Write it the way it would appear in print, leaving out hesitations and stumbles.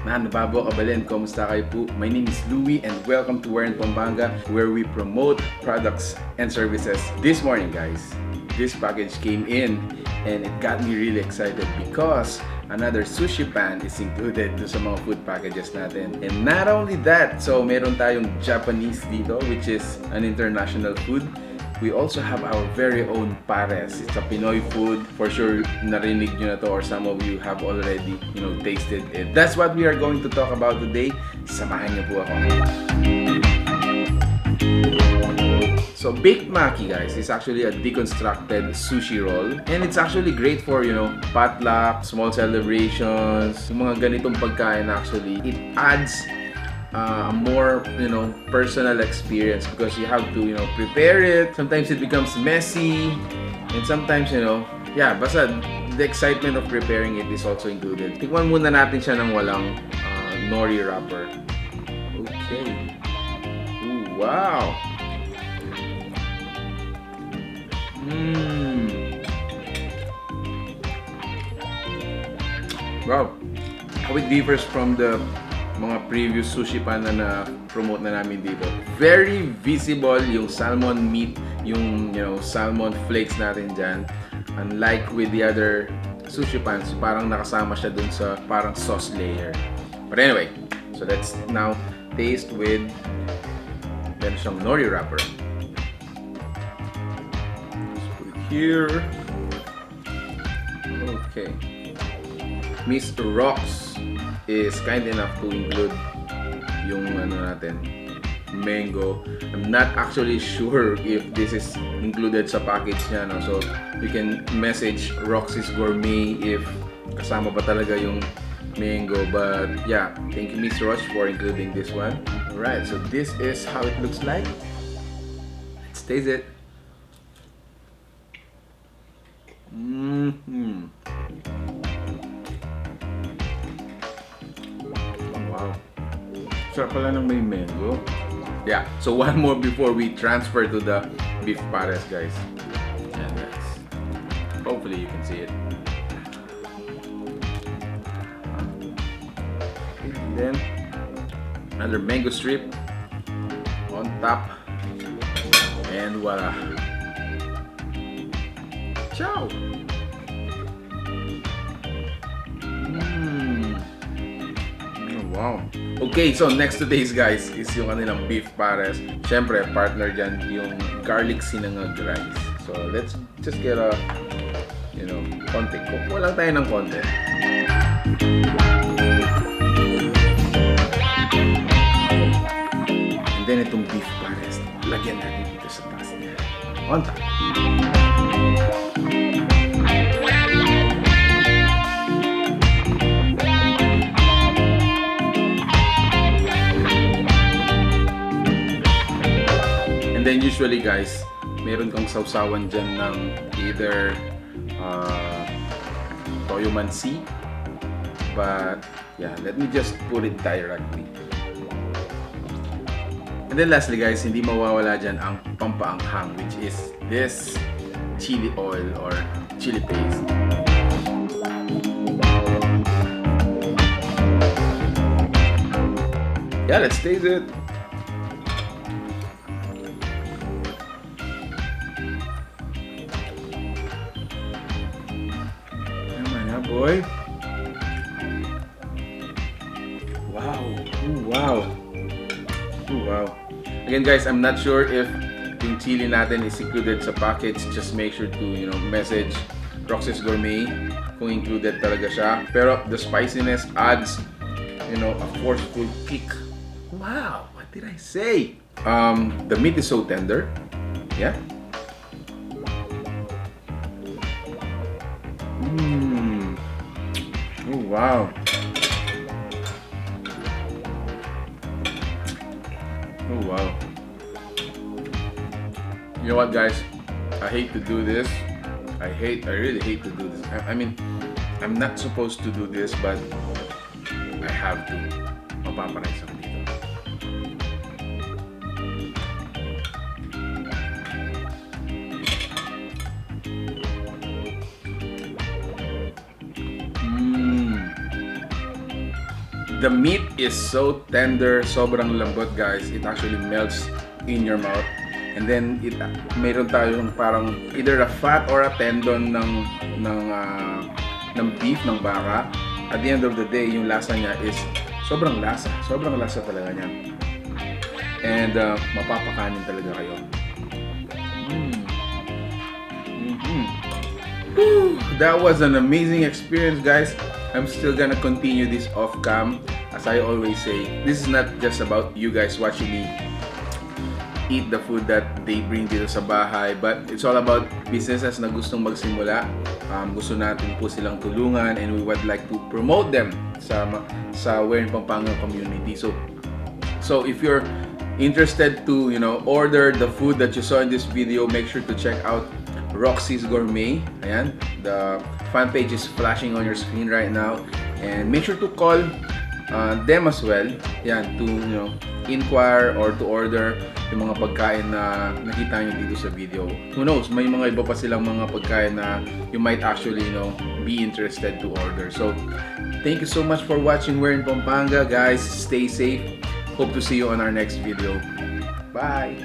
Nababo Kabalen, kumusta kayo po? My name is Louie and welcome to Warren Pampanga, where we promote products and services. This morning guys, this package came in and it got me really excited because another sushi pan is included sa mga food packages natin. And not only that, so meron tayong Japanese dito, which is an international food. We also have our very own pares. It's a Pinoy food. For sure, narinig nyo na to or some of you have already, tasted it. That's what we are going to talk about today. Samahan niyo po ako. So, Baked Maki, guys, is actually a deconstructed sushi roll. And it's actually great for, potluck, small celebrations, yung mga ganitong pagkain actually. It adds a more personal experience because you have to prepare it. Sometimes it becomes messy and sometimes basta the excitement of preparing it is also included. Tikman muna natin siya ng walang nori wrapper. Okay. Ooh, wow. Wow. How it differs from the mga previous sushi pan na na-promote na namin dito. Very visible yung salmon meat, yung salmon flakes natin dyan. Unlike with the other sushi pans, parang nakasama siya dun sa parang sauce layer. But anyway, so let's now taste with meron siyang nori wrapper. Let's put it here. Okay. Miss Roxee is kind enough to include yung mango. I'm not actually sure if this is included sa package niya, no? So you can message Roxee's Gourmet if kasama pa talaga yung mango. But yeah, thank you Miss Rox for including this one. Alright, so this is how it looks like. Let's taste it. Wow. Sarap pala ng may mango. Yeah, so one more before we transfer to the beef pares, guys. And hopefully you can see it. And then another mango strip on top. And voila. Ciao! Wow. Okay, so next to this guys is yung kanilang beef pares. Siyempre, partner dyan yung garlic sinangag rice. So let's just get a, konti. Kukuha lang tayo ng konti. And then itong beef pares, lagyan natin dito sa taas niya. On top. Then usually guys, meron kang sausawan dyan ng either toyo mansi. But yeah, let me just put it directly. And then lastly guys, hindi mawawala dyan ang pampaanghang, which is this chili oil or chili paste. Yeah, let's taste it. Boy. Wow. Ooh, wow. Ooh, wow. Again guys, I'm not sure if yung chili natin is included sa package. Just make sure to, message Roxee's Gourmet kung included talaga siya. Pero the spiciness adds, a forceful kick. Wow, what did I say? The meat is so tender. Yeah. Oh, wow. Oh, wow. You know what, guys? I hate to do this. I really hate to do this. I mean, I'm not supposed to do this, but I have to. Mapaparais ako dito. The meat is so tender, sobrang lambot guys. It actually melts in your mouth. And then mayroon tayong parang either a fat or a tendon ng beef ng baka. At the end of the day, yung lasa niya is sobrang lasa talaga niya. And mapapakanin talaga kayo. That was an amazing experience, guys. I'm still gonna continue this off cam. As I always say, this is not just about you guys watching me eat the food that they bring dito sa bahay, but it's all about businesses na gustong magsimula. Gusto natin po silang tulungan, and we would like to promote them sa Where in Pampanga community. So if you're interested to, you know, order the food that you saw in this video, make sure to check out Roxee's Gourmet. Ayan, the fan page is flashing on your screen right now, and make sure to call them as well. Yan, to, you know, inquire or to order yung mga pagkain na nakita nyo dito sa video. Who knows, may mga iba pa silang mga pagkain na you might actually, you know, be interested to order. So thank you so much for watching Where in Pampanga, guys. Stay safe. Hope to see you on our next video. Bye.